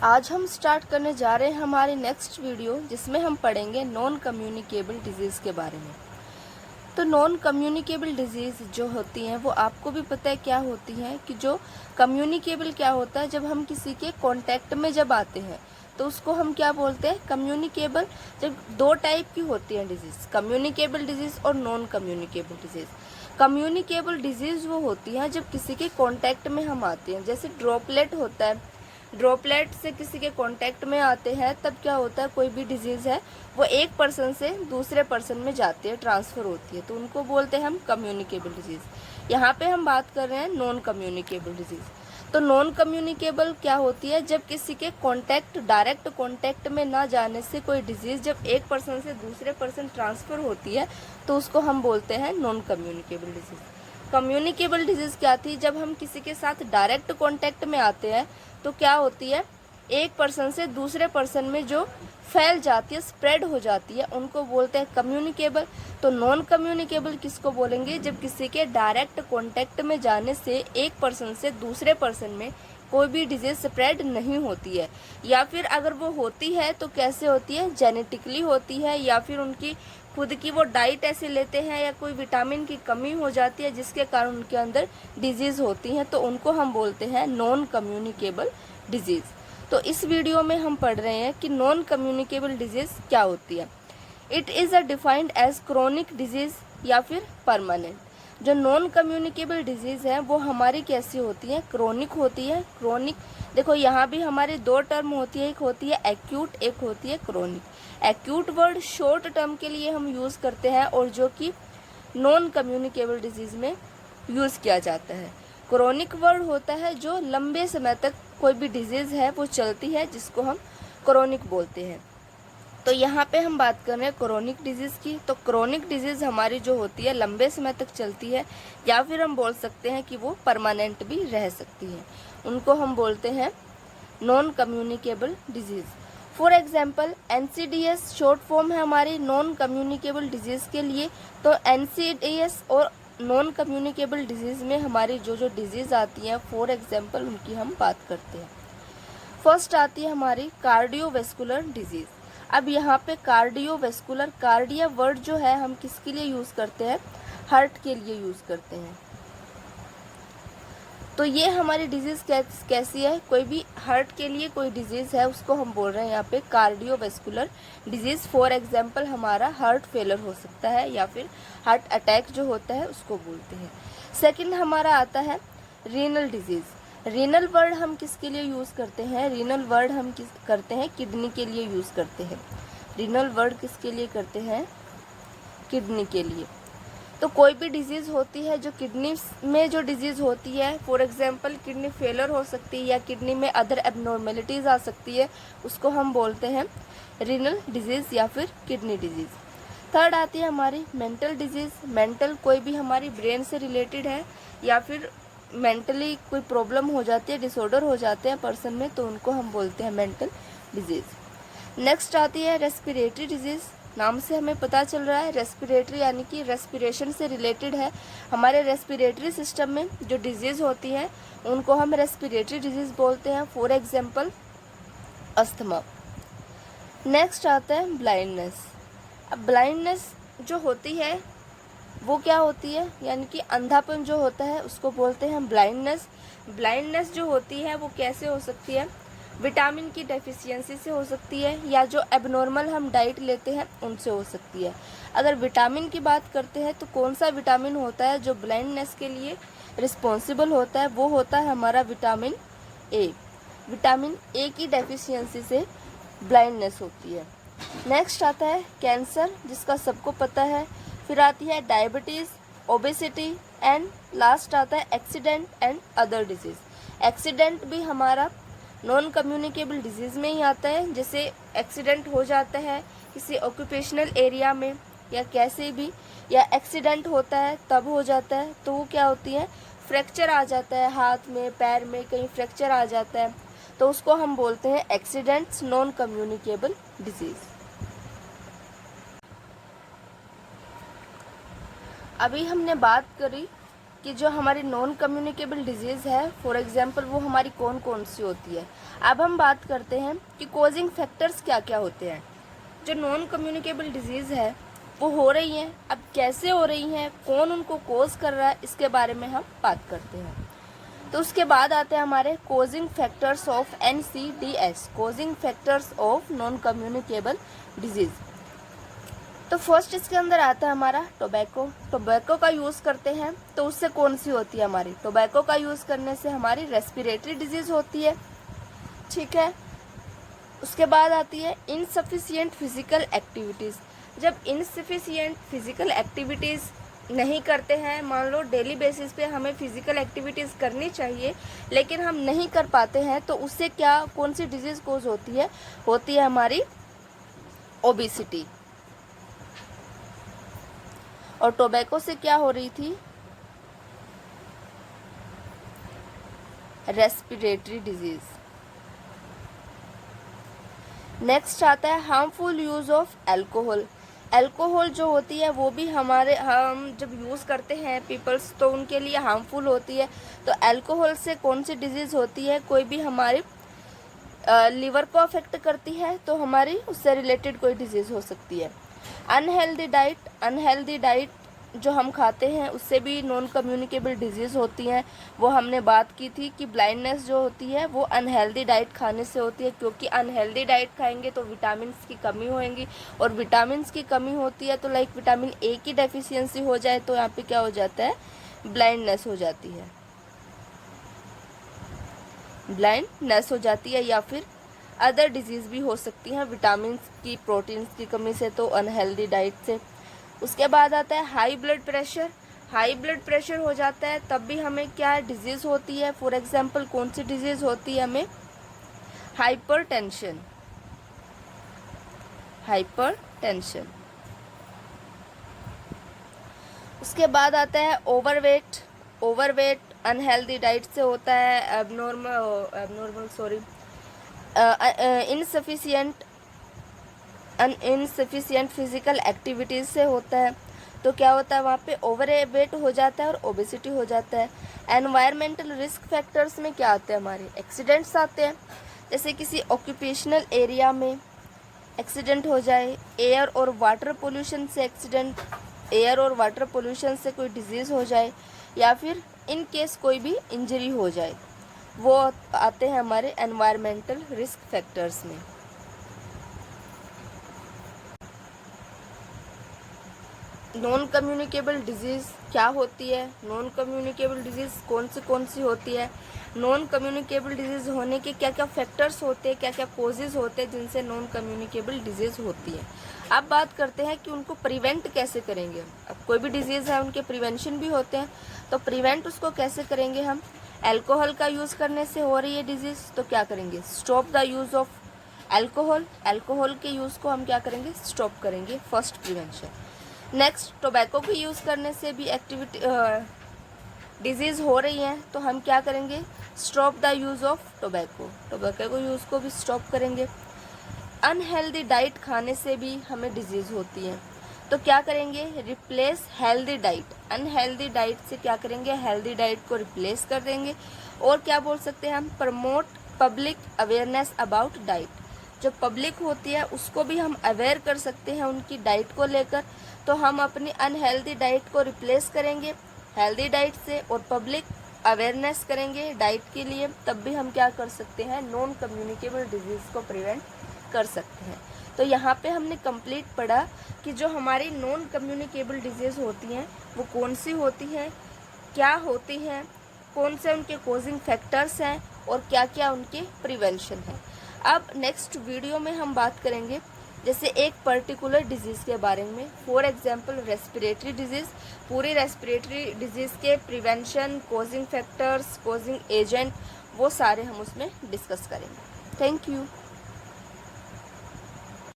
आज हम स्टार्ट करने जा रहे हैं हमारी नेक्स्ट वीडियो, जिसमें हम पढ़ेंगे नॉन कम्युनिकेबल डिजीज़ के बारे में। तो नॉन कम्युनिकेबल डिजीज़ जो होती हैं वो आपको भी पता है क्या होती हैं, कि जो कम्युनिकेबल क्या होता है, जब हम किसी के कांटेक्ट में जब आते हैं तो उसको हम क्या बोलते हैं, कम्युनिकेबल। जब दो टाइप की होती हैं डिजीज़, कम्युनिकेबल डिजीज़ और non communicable disease. Communicable disease वो होती हैं जब किसी के कांटेक्ट में हम आते हैं, जैसे ड्रॉपलेट होता है, ड्रॉपलेट से किसी के कांटेक्ट में आते हैं तब क्या होता है, कोई भी डिजीज़ है वो एक पर्सन से दूसरे पर्सन में जाती है, ट्रांसफ़र होती है, तो उनको बोलते हैं हम कम्युनिकेबल डिजीज़। यहाँ पे हम बात कर रहे हैं नॉन कम्युनिकेबल डिजीज़। तो नॉन कम्युनिकेबल क्या होती है, जब किसी के कांटेक्ट, डायरेक्ट कांटेक्ट में ना जाने से कोई डिजीज़ जब एक पर्सन से दूसरे पर्सन ट्रांसफ़र होती है तो उसको हम बोलते हैं non communicable disease. Communicable disease क्या थी, जब हम किसी के साथ डायरेक्ट कांटेक्ट में आते हैं तो क्या होती है, एक पर्सन से दूसरे पर्सन में जो फैल जाती है, स्प्रेड हो जाती है, उनको बोलते हैं कम्युनिकेबल। तो नॉन कम्युनिकेबल किसको बोलेंगे, जब किसी के डायरेक्ट कांटेक्ट में जाने से एक पर्सन से दूसरे पर्सन में कोई भी डिजीज़ स्प्रेड नहीं होती है, या फिर अगर वो होती है तो कैसे होती है, जेनेटिकली होती है, या फिर उनकी खुद की वो डाइट ऐसे लेते हैं, या कोई विटामिन की कमी हो जाती है जिसके कारण उनके अंदर डिजीज़ होती हैं, तो उनको हम बोलते हैं नॉन कम्युनिकेबल डिजीज़। तो इस वीडियो में हम पढ़ रहे हैं कि नॉन कम्युनिकेबल डिजीज़ क्या होती है। It is a defined as chronic disease या फिर परमानेंट। जो नॉन कम्युनिकेबल डिजीज़ है वो हमारी कैसी होती है, क्रोनिक होती है। क्रोनिक देखो यहाँ भी हमारी दो टर्म होती है, एक होती है एक्यूट, एक होती है chronic. Acute word short term के लिए हम यूज़ करते हैं और जो कि नॉन कम्युनिकेबल डिजीज़ में यूज़ किया जाता है। क्रोनिक वर्ड होता है जो लंबे समय तक कोई भी डिजीज़ है वो चलती है, जिसको हम क्रोनिक बोलते हैं। तो यहाँ पे हम बात कर रहे हैं क्रोनिक डिजीज़ की। तो क्रोनिक डिजीज़ हमारी जो होती है लंबे समय तक चलती है, या फिर हम बोल सकते हैं कि वो परमानेंट भी रह सकती है, उनको हम बोलते हैं non communicable disease. For example NCDs short form है हमारी नॉन कम्युनिकेबल डिजीज़ के लिए। तो NCDs और नॉन कम्युनिकेबल डिजीज़ में हमारी जो जो डिजीज़ आती हैं, फॉर एग्जांपल उनकी हम बात करते हैं। फर्स्ट आती है हमारी कार्डियोवैस्कुलर डिजीज़। अब यहाँ पे कार्डियोवैस्कुलर, कार्डिया वर्ड जो है हम किसके लिए यूज़ करते हैं, हार्ट के लिए यूज़ करते हैं। तो ये हमारी डिजीज़ कैसी है, कोई भी हार्ट के लिए कोई डिजीज़ है उसको हम बोल रहे हैं यहाँ पे कार्डियोवैस्कुलर डिजीज़। फॉर एग्जांपल हमारा हार्ट फेलर हो सकता है, या फिर हार्ट अटैक जो होता है उसको बोलते हैं। सेकंड हमारा आता है रीनल डिजीज़। रीनल वर्ड हम किसके लिए यूज़ करते हैं, रीनल वर्ड हम किस करते हैं, किडनी के लिए यूज़ करते हैं। रीनल वर्ड किसके लिए करते हैं, किडनी के लिए। तो कोई भी डिजीज़ होती है जो किडनी में जो डिजीज़ होती है, फॉर एग्जांपल किडनी फेलर हो सकती है या किडनी में अदर एबनॉर्मेलिटीज़ आ सकती है, उसको हम बोलते हैं रीनल डिजीज़ या फिर किडनी डिजीज़। थर्ड आती है हमारी मेंटल डिजीज़। मेंटल कोई भी हमारी ब्रेन से रिलेटेड है, या फिर मेंटली कोई प्रॉब्लम हो जाती है, डिसऑर्डर हो जाते हैं पर्सन में, तो उनको हम बोलते हैं मेंटल डिजीज़। नेक्स्ट आती है रेस्पिरेटरी डिजीज़। नाम से हमें पता चल रहा है रेस्पिरेटरी यानी कि रेस्पिरेशन से रिलेटेड है। हमारे रेस्पिरेटरी सिस्टम में जो डिजीज़ होती है उनको हम रेस्पिरेटरी डिजीज़ बोलते हैं, फॉर एग्जांपल अस्थमा। नेक्स्ट आता है ब्लाइंडनेस। अब ब्लाइंडनेस जो होती है वो क्या होती है, यानी कि अंधापन जो होता है उसको बोलते हैं ब्लाइंडनेस। ब्लाइंडनेस जो होती है वो कैसे हो सकती है, विटामिन की डेफिशिएंसी से हो सकती है, या जो एबनॉर्मल हम डाइट लेते हैं उनसे हो सकती है। अगर विटामिन की बात करते हैं तो कौन सा विटामिन होता है जो ब्लाइंडनेस के लिए रिस्पॉन्सिबल होता है, वो होता है हमारा विटामिन ए। विटामिन ए की डेफिशिएंसी से ब्लाइंडनेस होती है। नेक्स्ट आता है कैंसर, जिसका सबको पता है। फिर आती है डायबिटीज़, ओबेसिटी, एंड लास्ट आता है accident and other disease. Accident भी हमारा नॉन कम्युनिकेबल डिजीज़ में ही आता है। जैसे एक्सीडेंट हो जाता है किसी ऑक्यूपेशनल एरिया में या कैसे भी, या एक्सीडेंट होता है तब हो जाता है, तो वो क्या होती है, फ्रैक्चर आ जाता है हाथ में, पैर में कहीं फ्रैक्चर आ जाता है, तो उसको हम बोलते हैं एक्सीडेंट्स नॉन कम्युनिकेबल डिजीज़। अभी हमने बात करी कि जो हमारी नॉन कम्युनिकेबल डिजीज़ है, फॉर एग्जांपल वो हमारी कौन कौन सी होती है। अब हम बात करते हैं कि कॉजिंग फैक्टर्स क्या क्या होते हैं। जो नॉन कम्युनिकेबल डिजीज़ है वो हो रही हैं, अब कैसे हो रही हैं, कौन उनको कॉज कर रहा है, इसके बारे में हम बात करते हैं। तो उसके बाद आते हैं हमारे causing factors of NCDs, causing factors of non communicable disease. तो फर्स्ट इसके अंदर आता है हमारा टोबैको। टोबैको का यूज़ करते हैं तो उससे कौन सी होती है हमारी, टोबैको का यूज़ करने से हमारी रेस्पिरेटरी डिजीज़ होती है, ठीक है। उसके बाद आती है इनसफिशिएंट फिजिकल एक्टिविटीज़। जब इनसफिशिएंट फिजिकल एक्टिविटीज़ नहीं करते हैं, मान लो डेली बेसिस पे हमें फिजिकल एक्टिविटीज़ करनी चाहिए लेकिन हम नहीं कर पाते हैं, तो उससे क्या कौन सी डिजीज़ कोज होती है हमारी ओबेसिटी। और टोबैको से क्या हो रही थी, रेस्पिरेटरी डिजीज़। नेक्स्ट आता है harmful use of alcohol. Alcohol जो होती है वो भी हम जब यूज़ करते हैं पीपल्स तो उनके लिए हार्मफुल होती है। तो अल्कोहल से कौन सी डिजीज़ होती है, कोई भी हमारी लिवर को अफेक्ट करती है तो हमारी उससे रिलेटेड कोई डिजीज़ हो सकती है। अनहेल्दी डाइट जो हम खाते हैं उससे भी नॉन कम्युनिकेबल डिजीज़ होती हैं। वो हमने बात की थी कि ब्लाइंडनेस जो होती है वो अनहेल्दी डाइट खाने से होती है, क्योंकि अनहेल्दी डाइट खाएंगे तो विटामिन्स की कमी होएगी, और विटामिन्स की कमी होती है तो लाइक विटामिन ए की डेफिशिएंसी हो जाए तो यहाँ पे क्या हो जाता है, ब्लाइंडनेस हो जाती है, ब्लाइंडनेस हो जाती है, या फिर अदर डिजीज़ भी हो सकती हैं विटामिन्स की, प्रोटीन्स की कमी से, तो अनहेल्दी डाइट से। उसके बाद आता है high blood pressure. High blood pressure हो जाता है तब भी हमें क्या डिजीज़ होती है, फॉर एग्जांपल कौन सी डिजीज़ होती है हमें, हाइपरटेंशन। हाइपरटेंशन। उसके बाद आता है ओवरवेट। ओवरवेट अनहेल्दी डाइट से होता है, इनसफिशिएंट फिजिकल एक्टिविटीज़ से होता है। तो क्या होता है वहाँ पे ओवरवेट हो जाता है और ओबेसिटी हो जाता है। एनवायरमेंटल रिस्क फैक्टर्स में क्या आते हैं हमारे, एक्सीडेंट्स आते हैं, जैसे किसी ऑक्यूपेशनल एरिया में एक्सीडेंट हो जाए, एयर और वाटर पोल्यूशन से एक्सीडेंट, एयर और वाटर पोल्यूशन से कोई डिजीज़ हो जाए, या फिर इन केस कोई भी इंजरी हो जाए, वो आते हैं हमारे एनवायरमेंटल रिस्क फैक्टर्स में। नॉन कम्युनिकेबल डिजीज़ क्या होती है, नॉन कम्युनिकेबल डिजीज़ कौन सी होती है, नॉन कम्युनिकेबल डिजीज़ होने के क्या क्या फैक्टर्स होते हैं, क्या क्या कोजेज़ होते हैं जिनसे नॉन कम्युनिकेबल डिजीज़ होती है। अब बात करते हैं कि उनको प्रिवेंट कैसे करेंगे। अब कोई भी डिजीज़ है उनके प्रिवेंशन भी होते हैं, तो प्रिवेंट उसको कैसे करेंगे हम, अल्कोहल का यूज़ करने से हो रही है डिजीज़ तो क्या करेंगे, stop the use of alcohol. Alcohol के यूज़ को हम क्या करेंगे, स्टॉप करेंगे, फर्स्ट प्रिवेंशन। नेक्स्ट, टोबैको के यूज़ करने से भी डिजीज़ हो रही हैं तो हम क्या करेंगे, stop the use of tobacco. Tobacco को यूज़ को भी स्टॉप करेंगे। अनहेल्दी डाइट खाने से भी हमें डिजीज़ होती है तो क्या करेंगे, replace healthy diet. Unhealthy diet से क्या करेंगे, हेल्दी डाइट को रिप्लेस कर देंगे। और क्या बोल सकते हैं हम, promote public awareness about diet. जो पब्लिक होती है उसको भी हम अवेयर कर सकते हैं उनकी डाइट को लेकर, तो हम अपनी अनहेल्दी डाइट को रिप्लेस करेंगे हेल्दी डाइट से और पब्लिक अवेयरनेस करेंगे डाइट के लिए, तब भी हम क्या कर सकते हैं, नॉन कम्युनिकेबल डिजीज़ को प्रिवेंट कर सकते हैं। तो यहाँ पे हमने कंप्लीट पढ़ा कि जो हमारी नॉन कम्युनिकेबल डिजीज़ होती हैं वो कौन सी होती हैं, क्या होती हैं, कौन से उनके कॉजिंग फैक्टर्स हैं और क्या क्या उनके प्रिवेंशन है। अब नेक्स्ट वीडियो में हम बात करेंगे जैसे एक पर्टिकुलर डिजीज़ के बारे में, फॉर एग्जांपल रेस्पिरेटरी डिजीज़। पूरी रेस्पिरेटरी डिजीज़ के prevention, causing factors, causing agent, वो सारे हम उसमें डिस्कस करेंगे। Thank you.